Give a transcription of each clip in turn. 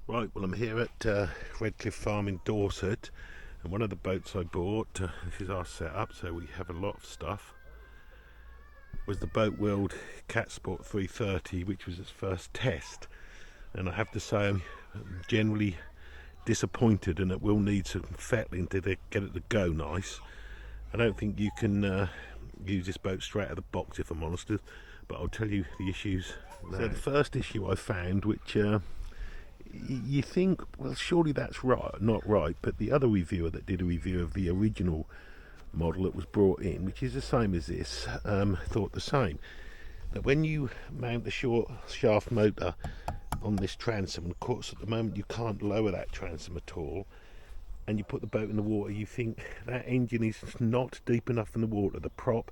Right, well I'm here at Redcliffe Farm in Dorset, and one of the boats I bought, this is our setup, so we have a lot of stuff, was the Boatworld Kat Sport 330, which was its first test, and I have to say I'm generally disappointed, and it will need some fettling to get it to go nice. I don't think you can use this boat straight out of the box, if I'm honest, but I'll tell you the issues now. So the first issue I found, which you think, well, surely that's right, not right, but the other reviewer that did a review of the original model that was brought in, which is the same as this, thought the same, that when you mount the short shaft motor on this transom, and of course at the moment you can't lower that transom at all, and you put the boat in the water, you think that engine is not deep enough in the water. The prop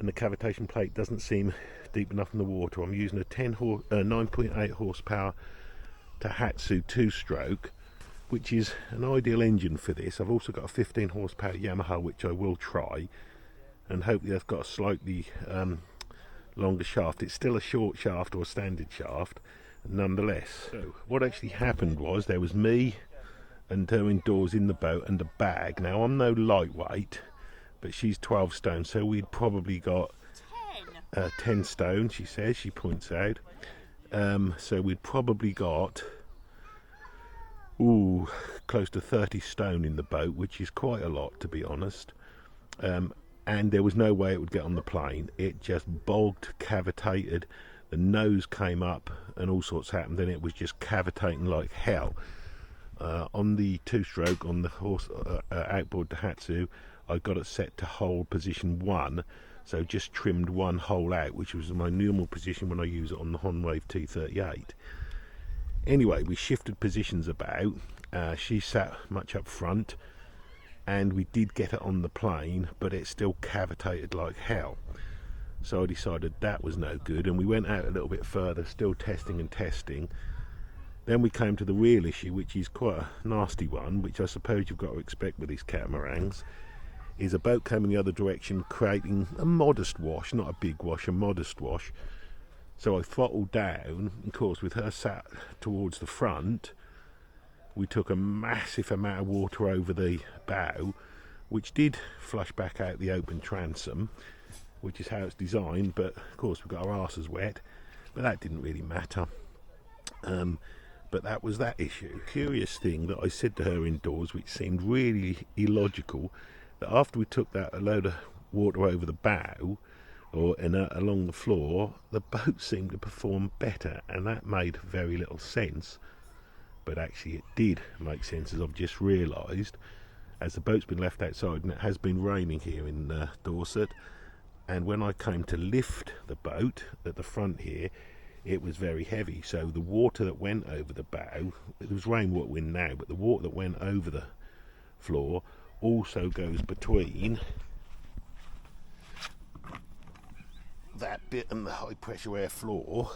and the cavitation plate doesn't seem deep enough in the water. I'm using a 9.8 horsepower Tohatsu 2-stroke, which is an ideal engine for this. I've also got a 15 horsepower Yamaha, which I will try, and hopefully that's got a slightly longer shaft. It's still a short shaft or a standard shaft nonetheless. So what actually happened was there was me and her indoors in the boat and a bag. Now I'm no lightweight, but she's 12 stone, so we'd probably got 10 stone, she says, she points out. So we'd probably got close to 30 stone in the boat, which is quite a lot, to be honest. And there was no way it would get on the plane. It just bogged, cavitated, the nose came up and all sorts happened, and it was just cavitating like hell. On the 2-stroke, on the outboard Tohatsu, I got it set to hold position 1, so just trimmed one hole out, which was my normal position when I use it on the Honwave T38. Anyway, we shifted positions about. She sat much up front, and we did get it on the plane, but it still cavitated like hell. So I decided that was no good, and we went out a little bit further, still testing and testing. Then we came to the real issue, which is quite a nasty one, which I suppose you've got to expect with these catamarans, is a boat coming the other direction, creating a modest wash, not a big wash, a modest wash. So I throttled down, of course with her sat towards the front, we took a massive amount of water over the bow, which did flush back out the open transom, which is how it's designed, but of course we got our arses wet, but that didn't really matter. But that was that issue. Curious thing that I said to her indoors, which seemed really illogical, that after we took that a load of water over the bow or along the floor, the boat seemed to perform better, and that made very little sense. But actually it did make sense, as I've just realised, as the boat's been left outside and it has been raining here in Dorset, and when I came to lift the boat at the front here, it was very heavy, so the water that went over the bow, it was rainwater wind now, but the water that went over the floor also goes between that bit and the high pressure air floor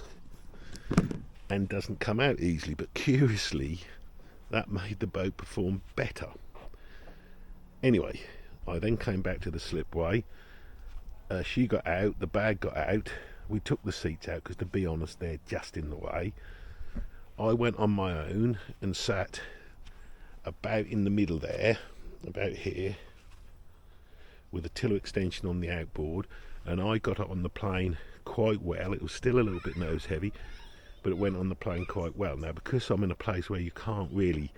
and doesn't come out easily. But curiously, that made the boat perform better. Anyway, I then came back to the slipway. She got out, the bag got out, we took the seats out because, to be honest, they're just in the way. I went on my own and sat about in the middle there, about here, with a tiller extension on the outboard, and I got it on the plane quite well. It was still a little bit nose heavy, but it went on the plane quite well. Now, because I'm in a place where you can't really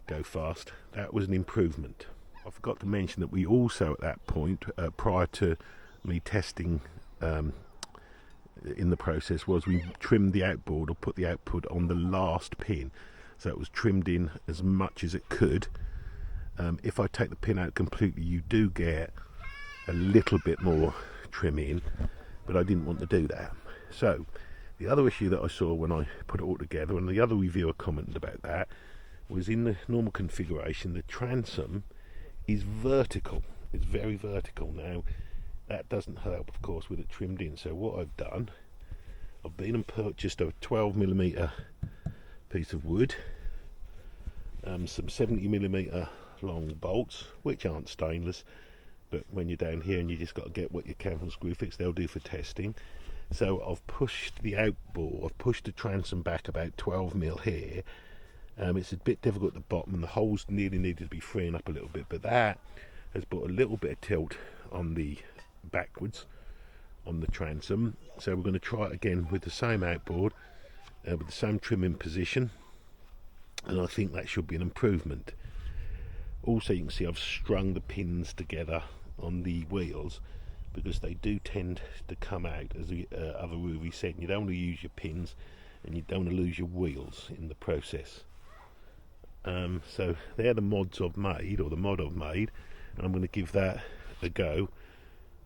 go fast, that was an improvement. I forgot to mention that we also, at that point, prior to me testing in the process, was we trimmed the outboard, or put the outboard on the last pin, so it was trimmed in as much as it could. If I take the pin out completely, you do get a little bit more trim in, but I didn't want to do that. So the other issue that I saw when I put it all together, and the other reviewer commented about that, was in the normal configuration the transom is vertical. It's very vertical. Now that doesn't help, of course, with it trimmed in. So what I've done, I've been and purchased a 12mm piece of wood, some 70mm long bolts, which aren't stainless, but when you're down here and you just got to get what you can from Screwfix, they'll do for testing. So I've pushed the outboard, I've pushed the transom back about 12mm here, It's a bit difficult at the bottom, and the holes nearly needed to be freeing up a little bit, but that has put a little bit of tilt on the backwards on the transom. So we're going to try it again with the same outboard, with the same trimming position, and I think that should be an improvement. Also, you can see I've strung the pins together on the wheels because they do tend to come out, as the other Ruby said. You don't want to use your pins, and you don't want to lose your wheels in the process. So they're the mods I've made, or the mod I've made, and I'm going to give that a go,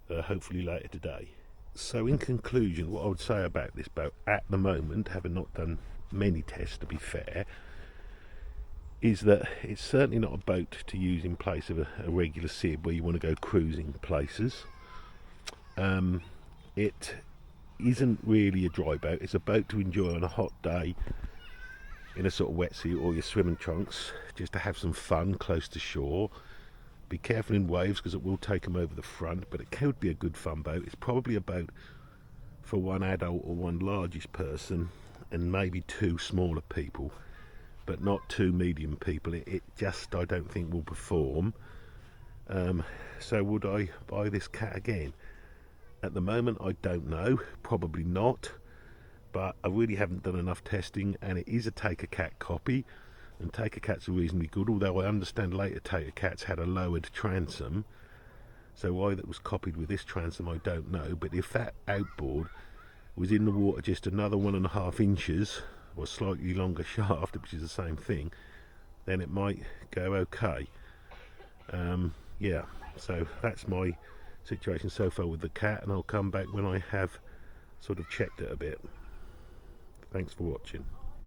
hopefully later today. So in conclusion, what I would say about this boat at the moment, having not done many tests to be fair, is that it's certainly not a boat to use in place of a regular SIB where you want to go cruising places. It isn't really a dry boat. It's a boat to enjoy on a hot day in a sort of wetsuit or your swimming trunks, just to have some fun close to shore. Be careful in waves because it will take them over the front, but it could be a good fun boat. It's probably a boat for one adult or one largest person and maybe two smaller people, but not two medium people. It just, I don't think, will perform. So would I buy this Kat again? At the moment, I don't know. Probably not. But I really haven't done enough testing, and it is a Taker Kat copy, and Taker Kats are reasonably good, although I understand later Taker Kats had a lowered transom. So why that was copied with this transom, I don't know. But if that outboard was in the water just another 1.5 inches, or slightly longer shaft, which is the same thing, then it might go okay. Yeah, so that's my situation so far with the Kat, and I'll come back when I have sort of checked it a bit. Thanks for watching.